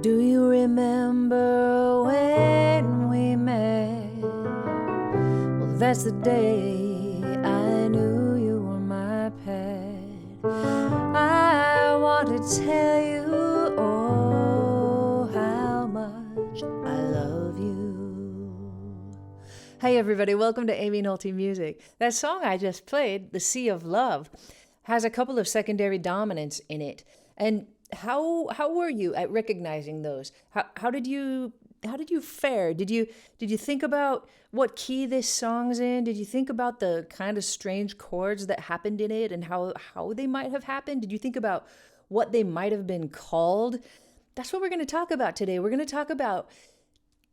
Do you remember when we met? Well, that's the day I knew you were my pet. I want to tell you, oh, how much I love you. Hey everybody, welcome to Amy Nolte Music. That song I just played, The Sea of Love, has a couple of secondary dominants in it. And how were you at recognizing those? How did you fare? Did you think about what key this song's in? Did you think about the kind of strange chords that happened in it and how they might have happened? Did you think about what they might have been called? That's what we're going to talk about today. We're going to talk about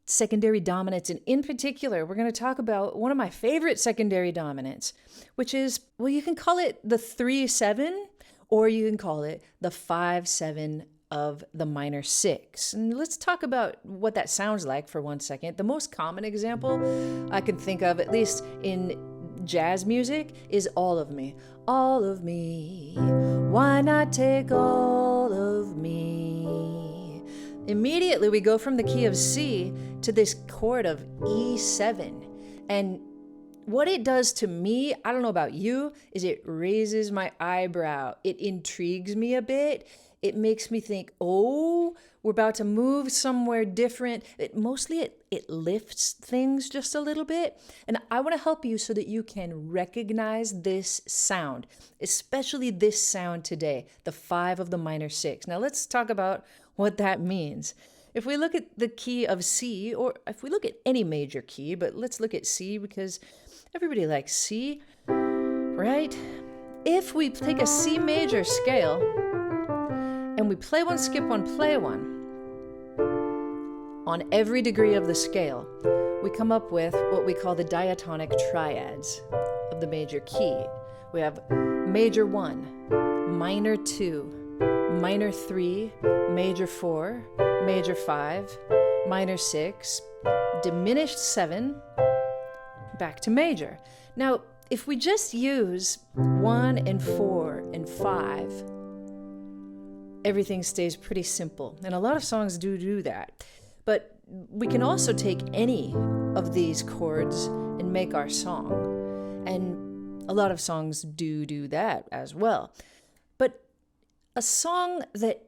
secondary dominants, and in particular, we're going to talk about one of my favorite secondary dominants, which is, well, you can call it the 3/7, or you can call it the 5/7 of the minor 6. And let's talk about what that sounds like for 1 second. The most common example I can think of, at least in jazz music, is all of me. All of me. Why not take all of me? Immediately we go from the key of C to this chord of E7. And what it does to me, I don't know about you, is it raises my eyebrow. It intrigues me a bit. It makes me think, oh, we're about to move somewhere different. It lifts things just a little bit. And I want to help you so that you can recognize this sound, especially this sound today, the 5 of the minor 6. Now let's talk about what that means. If we look at the key of C, or if we look at any major key, but let's look at C because everybody likes C, right? If we take a C major scale and we play one, skip one, play one, on every degree of the scale, we come up with what we call the diatonic triads of the major key. We have major 1, minor 2, minor 3, major 4, major 5, minor 6, diminished 7, back to major. Now, if we just use 1 and 4 and 5, everything stays pretty simple. And a lot of songs do that. But we can also take any of these chords and make our song. And a lot of songs do that as well. But a song that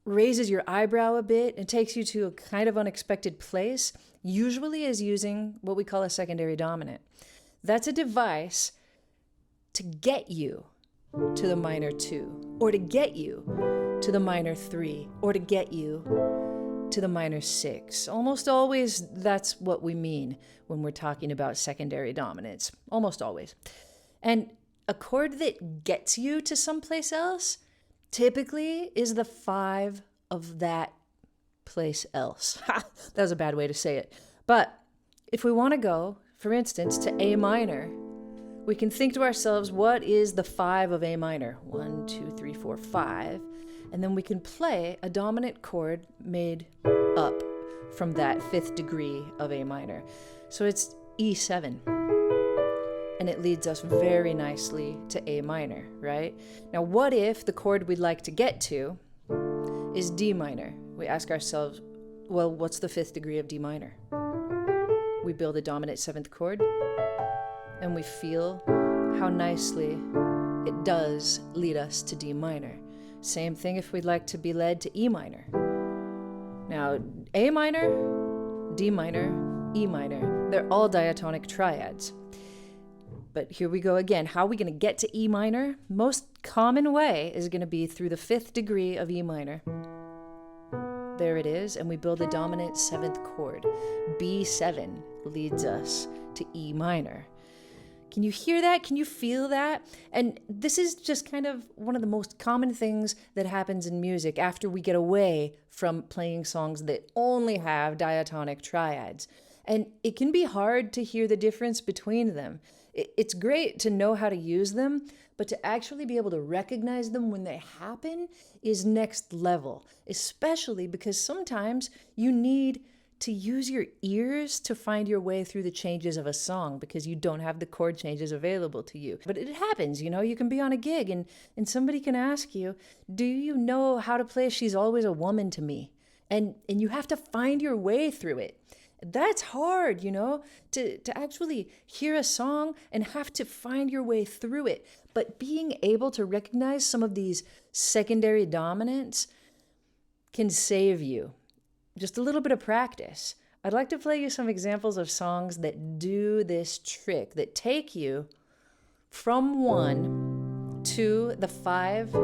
raises your eyebrow a bit and takes you to a kind of unexpected place usually is using what we call a secondary dominant. That's a device to get you to the minor 2, or to get you to the minor 3, or to get you to the minor 6. Almost always that's what we mean when we're talking about secondary dominants. Almost always. And a chord that gets you to someplace else typically is the 5 of that place else. Ha! That was a bad way to say it. But if we want to go, for instance, to A minor, we can think to ourselves, what is the 5 of A minor? 1, 2, 3, 4, 5. And then we can play a dominant chord made up from that 5th degree of A minor. So it's E7. And it leads us very nicely to A minor, right? Now, what if the chord we'd like to get to is D minor? We ask ourselves, well, what's the 5th degree of D minor? We build a dominant 7th chord, and we feel how nicely it does lead us to D minor. Same thing if we'd like to be led to E minor. Now, A minor, D minor, E minor, they're all diatonic triads. But here we go again. How are we going to get to E minor? Most common way is going to be through the 5th degree of E minor. There it is, and we build a dominant 7th chord. B7 leads us to E minor. Can you hear that? Can you feel that? And this is just kind of one of the most common things that happens in music after we get away from playing songs that only have diatonic triads. And it can be hard to hear the difference between them. It's great to know how to use them, but to actually be able to recognize them when they happen is next level, especially because sometimes you need to use your ears to find your way through the changes of a song because you don't have the chord changes available to you. But it happens, you can be on a gig and somebody can ask you, do you know how to play She's Always a Woman to Me? And you have to find your way through it. That's hard, you know, to actually hear a song and have to find your way through it. But being able to recognize some of these secondary dominants can save you. Just a little bit of practice. I'd like to play you some examples of songs that do this trick, that take you from 1 to the 5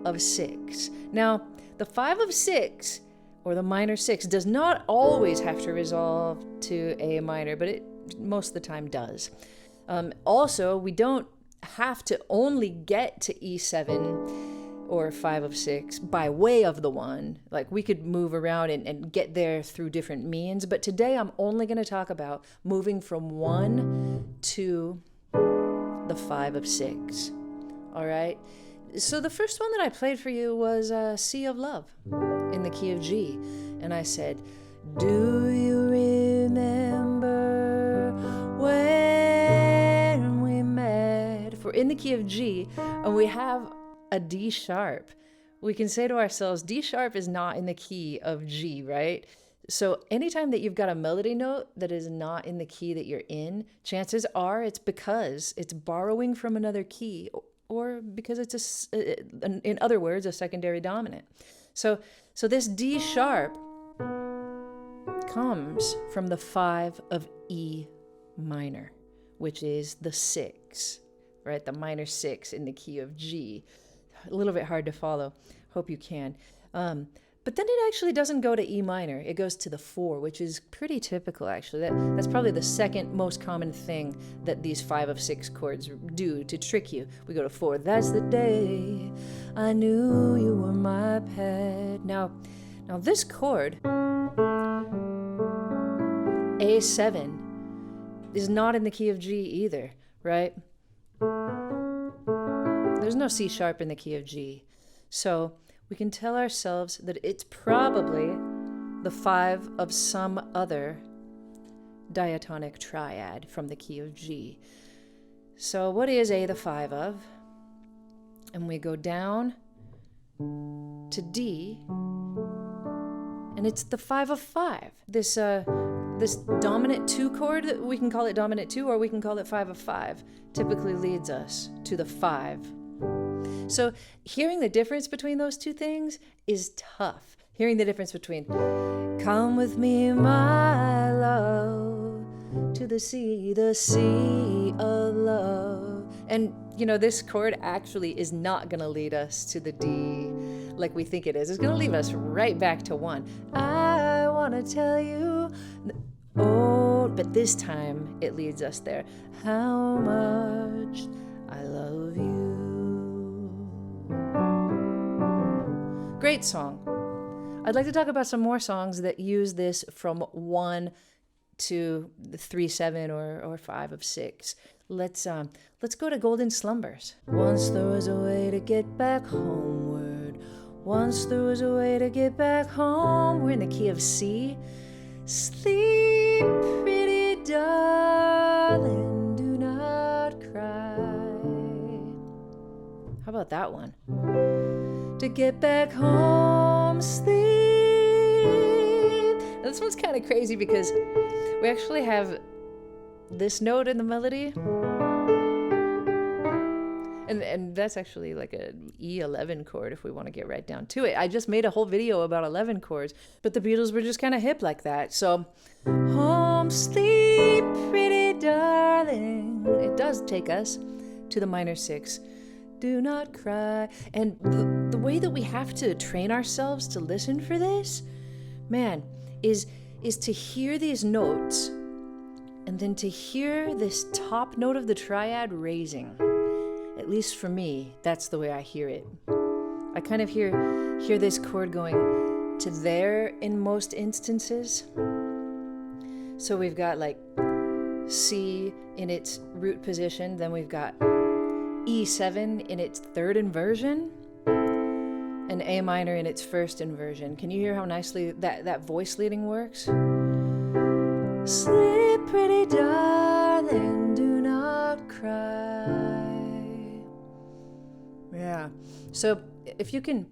of 6. Now, the 5 of 6, or the minor 6, does not always have to resolve to A minor, but it most of the time does. Also, we don't have to only get to E7 or 5 of 6 by way of the 1. Like, we could move around and get there through different means, but today I'm only going to talk about moving from 1 to the 5 of 6. All right? So the first one that I played for you was Sea of Love in the key of G. And I said, do you remember when we met? For in the key of G, and we have a D sharp. We can say to ourselves, D sharp is not in the key of G, right? So anytime that you've got a melody note that is not in the key that you're in, chances are it's because it's borrowing from another key, or because it's in other words, a secondary dominant. So this D sharp comes from the 5 of E minor, which is the 6, right? The minor 6 in the key of G. A little bit hard to follow. Hope you can. But then it actually doesn't go to E minor. It goes to the 4, which is pretty typical, actually. That's probably the second most common thing that these 5 of 6 chords do to trick you. We go to 4. That's the day I knew you were my pet. Now this chord, A7, is not in the key of G either, right? There's no C sharp in the key of G. So we can tell ourselves that it's probably the 5 of some other diatonic triad from the key of G. So what is A the 5 of? And we go down to D, and it's the 5 of 5. This dominant 2 chord, we can call it dominant 2, or we can call it 5 of 5, typically leads us to the 5. So hearing the difference between those two things is tough. Hearing the difference between come with me, my love, to the sea of love. And, you know, this chord actually is not going to lead us to the D like we think it is. It's going to lead us right back to 1. I want to tell you, oh, but this time it leads us there. How much I love you. Great song. I'd like to talk about some more songs that use this from 1 to the 3/7 or 5 of 6. Let's go to Golden Slumbers. Once there was a way to get back homeward. Once there was a way to get back home. We're in the key of C. Sleep, pretty darling, do not cry. How about that one? To get back home, sleep. Now, this one's kind of crazy because we actually have this note in the melody, and that's actually like an E11 chord if we want to get right down to it. I just made a whole video about 11 chords, but the Beatles were just kind of hip like that. So, home, sleep, pretty darling. It does take us to the minor 6. Do not cry. And the way that we have to train ourselves to listen for this, man, is to hear these notes and then to hear this top note of the triad raising. At least for me, that's the way I hear it. I kind of hear this chord going to there in most instances. So we've got like C in its root position, then we've got E7 in its third inversion, and A minor in its first inversion. Can you hear how nicely that voice leading works? Sleep, pretty darling, do not cry. Yeah. So if you can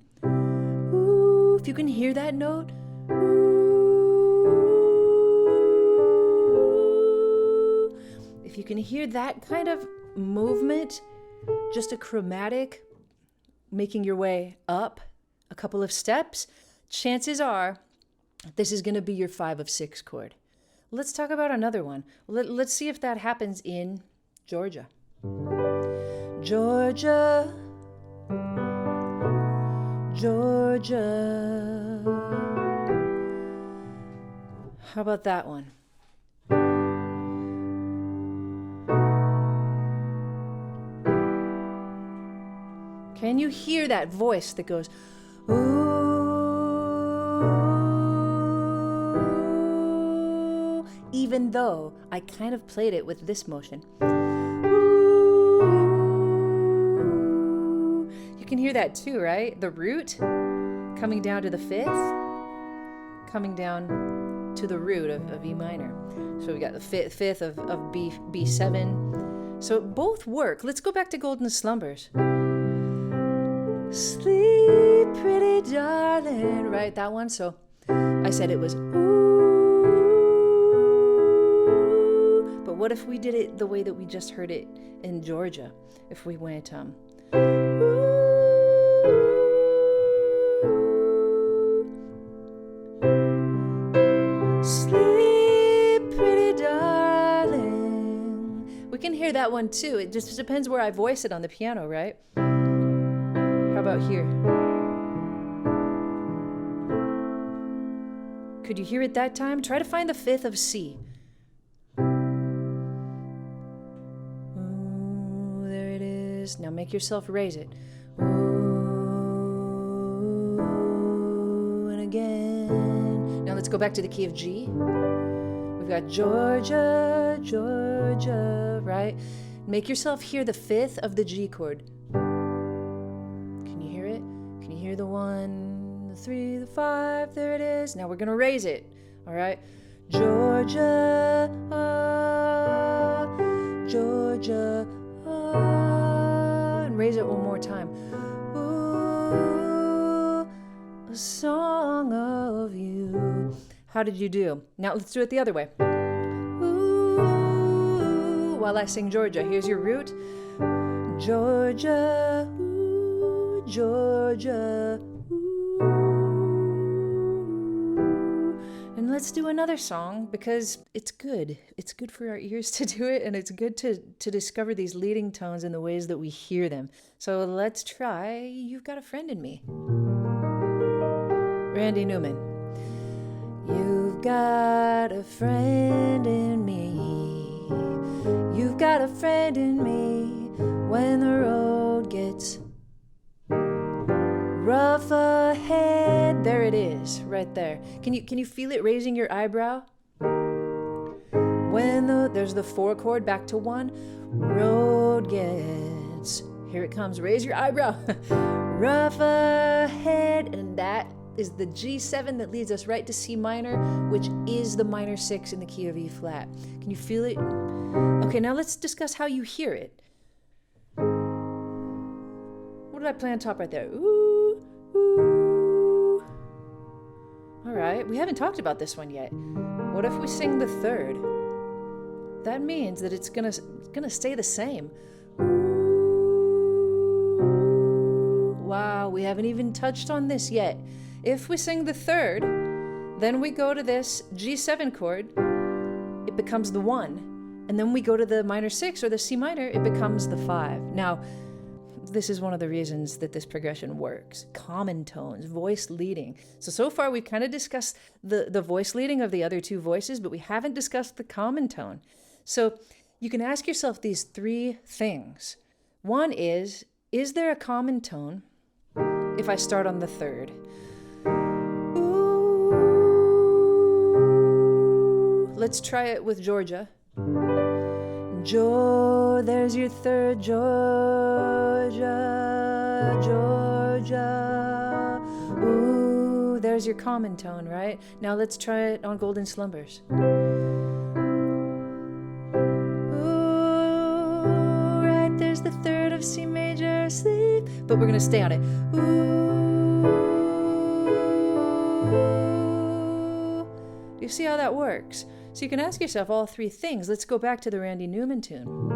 if you can hear that note, if you can hear that kind of movement, just a chromatic, making your way up a couple of steps, chances are this is going to be your 5 of 6 chord. Let's talk about another one. Let's see if that happens in Georgia. Georgia, Georgia. How about that one? Can you hear that voice that goes, ooh, even though I kind of played it with this motion. Ooh. You can hear that too, right? The root coming down to the 5th, coming down to the root of E minor. So we got the 5th of B7. So both work. Let's go back to Golden Slumbers. Sleep, pretty darling, right? That one. So I said it was ooh, but what if we did it the way that we just heard it in Georgia? If we went ooh, sleep, pretty darling. We can hear that one too. It just depends where I voice it on the piano, right? How about here? Could you hear it that time? Try to find the 5th of C. Ooh, there it is. Now make yourself raise it. Ooh, and again. Now let's go back to the key of G. We've got Georgia, Georgia, right? Make yourself hear the 5th of the G chord. Hear the 1, the 3, the 5, there it is. Now we're going to raise it, all right? Georgia, Georgia, and raise it one more time. Ooh, a song of you. How did you do? Now let's do it the other way. Ooh, while I sing Georgia, here's your root. Georgia, Georgia, ooh. And let's do another song because it's good. It's good for our ears to do it, and it's good to discover these leading tones and the ways that we hear them. So let's try You've Got a Friend in Me. Randy Newman. You've got a friend in me. You've got a friend in me when the road gets rough ahead. There it is, right there. Can you feel it raising your eyebrow? When there's the 4 chord back to 1, road gets, here it comes, raise your eyebrow. Rough ahead, and that is the G7 that leads us right to C minor, which is the minor 6 in the key of E flat. Can you feel it? Okay, now let's discuss how you hear it. What did I play on top right there? Ooh, ooh. All right, we haven't talked about this one yet. What if we sing the 3rd? That means that it's gonna stay the same. Ooh. Wow, we haven't even touched on this yet. If we sing the 3rd, then we go to this G7 chord, it becomes the 1. And then we go to the minor 6 or the C minor, it becomes the 5. Now, this is one of the reasons that this progression works. Common tones, voice leading. So far we've kind of discussed the voice leading of the other 2 voices, but we haven't discussed the common tone. So you can ask yourself these 3 things. One is there a common tone if I start on the 3rd? Ooh. Let's try it with Georgia. There's your 3rd, Georgia, Georgia. Ooh, there's your common tone, right? Now let's try it on Golden Slumbers. Ooh, right, there's the 3rd of C major, sleep. But we're gonna stay on it. Ooh, Ooh. Do you see how that works? So you can ask yourself all three things. Let's go back to the Randy Newman tune.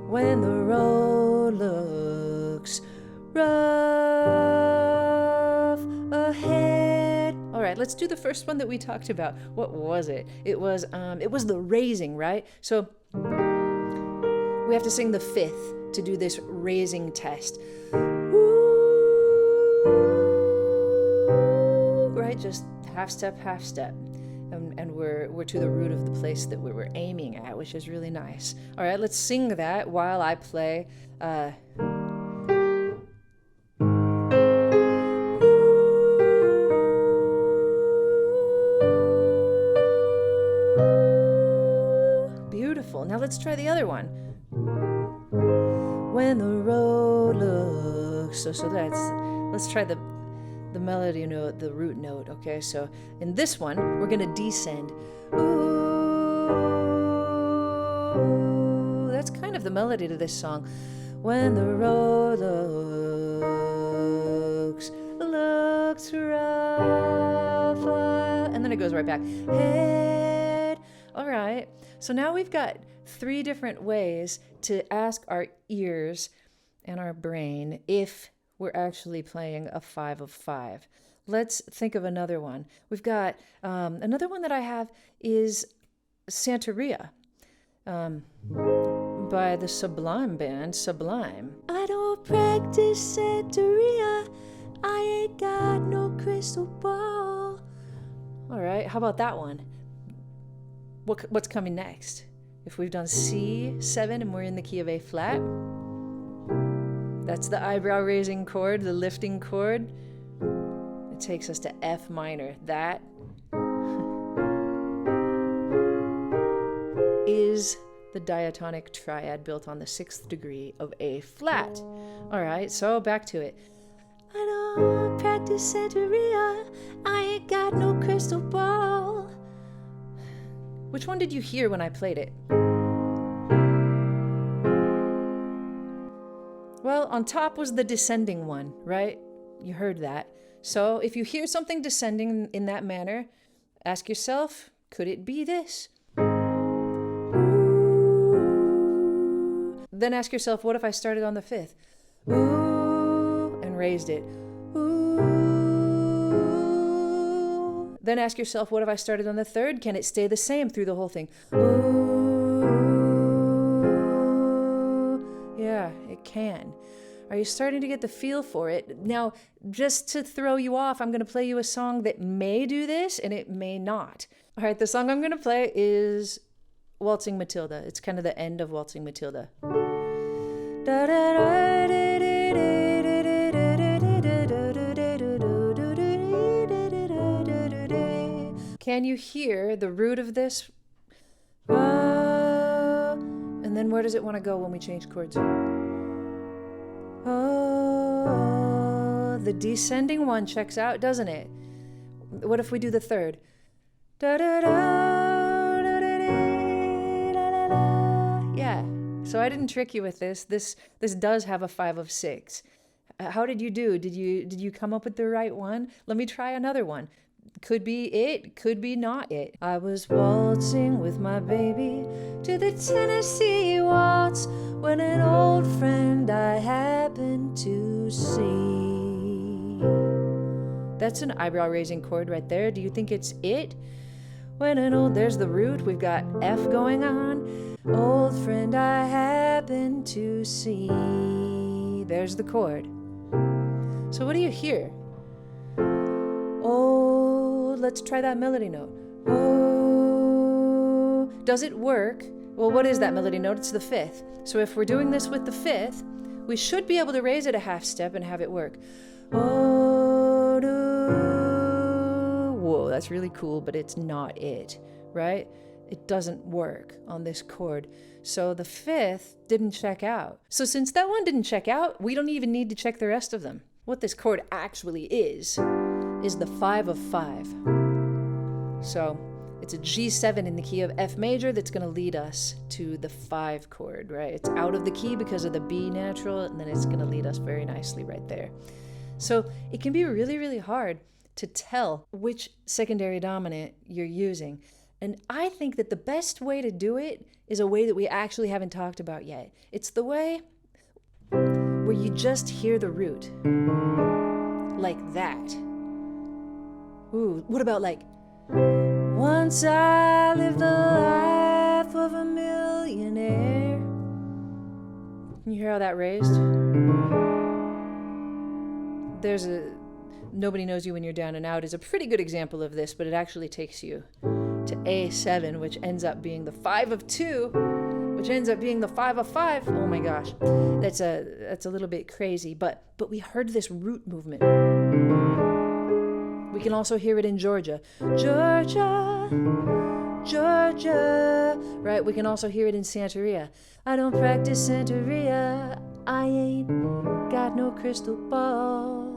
When the road looks rough ahead. All right, let's do the first one that we talked about. What was it? It was the raising, right? So we have to sing the fifth to do this raising test. Right, just half step, and we're to the root of the place that we were aiming at, which is really nice. All right, let's sing that while I play. Beautiful. Now let's try the other one. When the road looks so let's try the melody note, the root note. Okay, so in this one we're gonna descend. Ooh, that's kind of the melody to this song. When the road looks rough, and then it goes right back. Head. All right. So now we've got three different ways to ask our ears and our brain if we're actually playing a 5 of 5. Let's think of another one. We've got another one that I have is Santeria by the Sublime band, Sublime. I don't practice Santeria. I ain't got no crystal ball. All right, how about that one? What's coming next? If we've done C7 and we're in the key of A flat, that's the eyebrow raising chord, the lifting chord. It takes us to F minor. That is the diatonic triad built on the 6th degree of A flat. All right, so back to it. I don't practice Santeria. I ain't got no crystal ball. Which one did you hear when I played it? Well, on top was the descending one, right? You heard that. So if you hear something descending in that manner, ask yourself, could it be this? Ooh. Then ask yourself, what if I started on the 5th? Ooh, and raised it. Ooh. Then ask yourself, what if I started on the 3rd? Can it stay the same through the whole thing? Ooh. Yeah, it can. Are you starting to get the feel for it? Now, just to throw you off, I'm going to play you a song that may do this and it may not. All right, the song I'm going to play is Waltzing Matilda. It's kind of the end of Waltzing Matilda. Can you hear the root of this? And then where does it want to go when we change chords? Oh, the descending one checks out, doesn't it? What if we do the 3rd? Yeah. So I didn't trick you with this. This does have a 5 of 6. How did you do? Did you come up with the right one? Let me try another one. Could be it, could be not it. I was waltzing with my baby to the Tennessee waltz when an old friend I happened to see. That's an eyebrow raising chord right there. Do you think it's it? There's the root. We've got F going on. Old friend I happened to see. There's the chord. So what do you hear? Oh, let's try that melody note. Oh, does it work? Well, what is that melody note? It's the 5th. So if we're doing this with the 5th, we should be able to raise it a half step and have it work. Oh, do. Whoa, that's really cool, but it's not it, right? It doesn't work on this chord. So the 5th didn't check out. So since that one didn't check out, we don't even need to check the rest of them. What this chord actually is the 5 of 5. So it's a G7 in the key of F major that's going to lead us to the 5 chord, right? It's out of the key because of the B natural, and then it's going to lead us very nicely right there. So it can be really, really hard to tell which secondary dominant you're using. And I think that the best way to do it is a way that we actually haven't talked about yet. It's the way where you just hear the root. Like that. Ooh, what about like, once I lived the life of a millionaire. Can you hear how that raised? There's a Nobody Knows You When You're Down and Out is a pretty good example of this, but it actually takes you to A7, which ends up being the 5 of 2, which ends up being the 5 of 5. Oh my gosh, that's a little bit crazy, but we heard this root movement. We can also hear it in Georgia. Georgia, Georgia, right? We can also hear it in Santeria. I don't practice Santeria, I ain't got no crystal ball.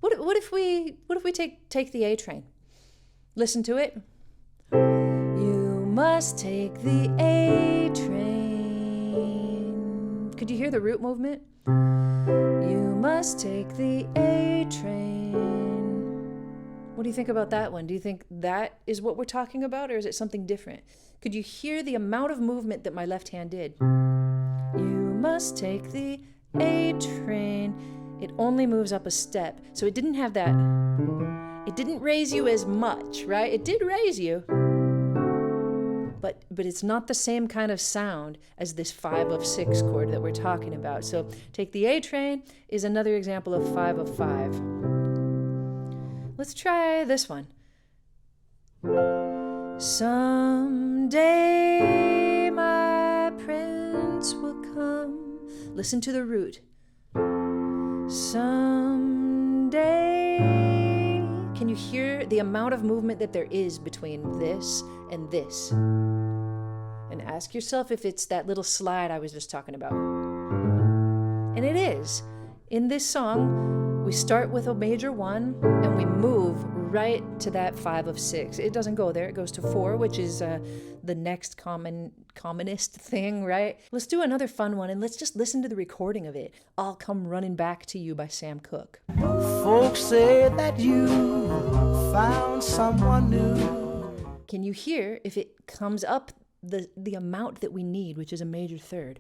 What if we take the A train? Listen to it. You must take the A train. Could you hear the root movement? You must take the A train. What do you think about that one? Do you think that is what we're talking about, or is it something different? Could you hear the amount of movement that my left hand did? You must take the A train. It only moves up a step. So it didn't have that. It didn't raise you as much, right? It did raise you. But it's not the same kind of sound as this 5 of 6 chord that we're talking about. So Take the A Train is another example of 5 of 5. Let's try this one. Someday my prince will come. Listen to the root. Someday. Can you hear the amount of movement that there is between this and this? And ask yourself if it's that little slide I was just talking about. And it is. In this song, we start with a major 1 and we move right to that 5 of 6. It doesn't go there. It goes to 4, which is the next commonest thing, right? Let's do another fun one and let's just listen to the recording of it. I'll Come Running Back to You by Sam Cooke. Folks say that you found someone new. Can you hear if it comes up the amount that we need, which is a major 3rd?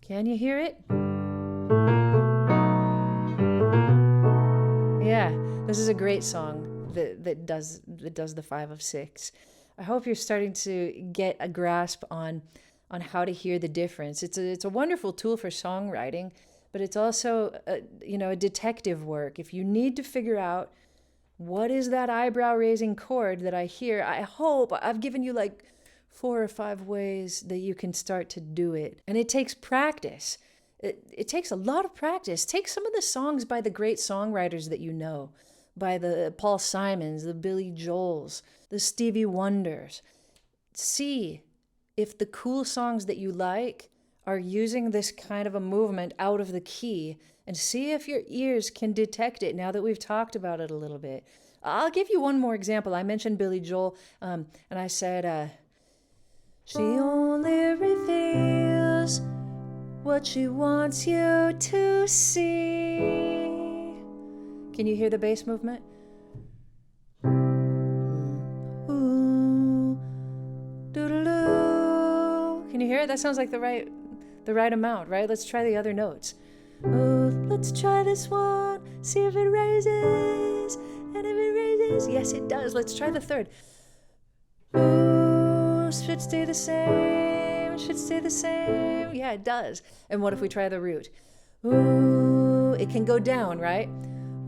Can you hear it? Yeah, this is a great song that does the 5 of 6. I hope you're starting to get a grasp on how to hear the difference. It's a wonderful tool for songwriting, but it's also a detective work. If you need to figure out what is that eyebrow raising chord that I hear, I hope I've given you like 4 or 5 ways that you can start to do it. And it takes practice. It takes a lot of practice. Take some of the songs by the great songwriters that you know, by the Paul Simons, the Billy Joels, the Stevie Wonders. See if the cool songs that you like are using this kind of a movement out of the key, and see if your ears can detect it now that we've talked about it a little bit. I'll give you one more example. I mentioned Billy Joel, and I said, she only reveals what she wants you to see. Can you hear the bass movement? Ooh, doodaloo. Can you hear it? That sounds like the right amount, right? Let's try the other notes. Ooh, let's try this one. See if it raises. And if it raises, yes, it does. Let's try the 3rd. Ooh, should stay the same. Should stay the same. Yeah, it does. And what if we try the root? Ooh, it can go down, right?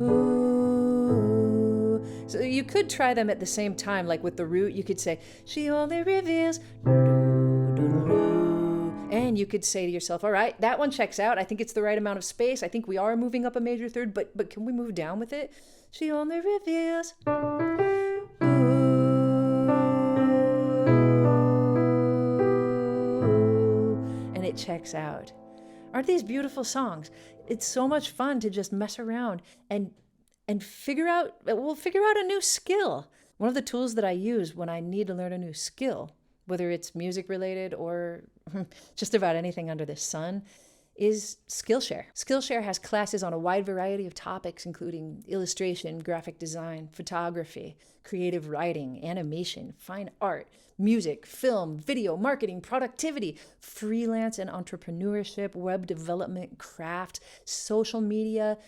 Ooh. So you could try them at the same time, like with the root. You could say, she only reveals. And you could say to yourself, all right, that one checks out. I think it's the right amount of space. I think we are moving up a major 3rd, but can we move down with it? She only reveals. And it checks out. Aren't these beautiful songs? It's so much fun to just mess around and figure out a new skill. One of the tools that I use when I need to learn a new skill, whether it's music related or just about anything under the sun, is Skillshare. Skillshare has classes on a wide variety of topics, including illustration, graphic design, photography, creative writing, animation, fine art, music, film, video, marketing, productivity, freelance and entrepreneurship, web development, craft, social media,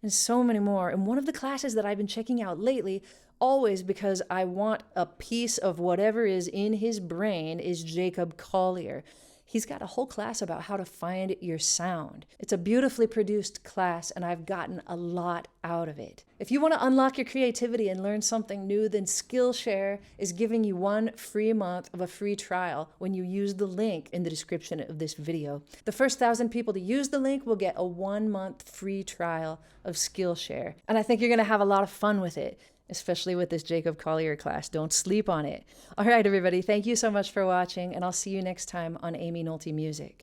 and so many more. And one of the classes that I've been checking out lately, always because I want a piece of whatever is in his brain, is Jacob Collier. He's got a whole class about how to find your sound. It's a beautifully produced class, and I've gotten a lot out of it. If you want to unlock your creativity and learn something new, then Skillshare is giving you 1 free month of a free trial when you use the link in the description of this video. The first 1,000 people to use the link will get a 1-month free trial of Skillshare. And I think you're going to have a lot of fun with it, especially with this Jacob Collier class. Don't sleep on it. All right, everybody, thank you so much for watching, and I'll see you next time on Amy Nolte Music.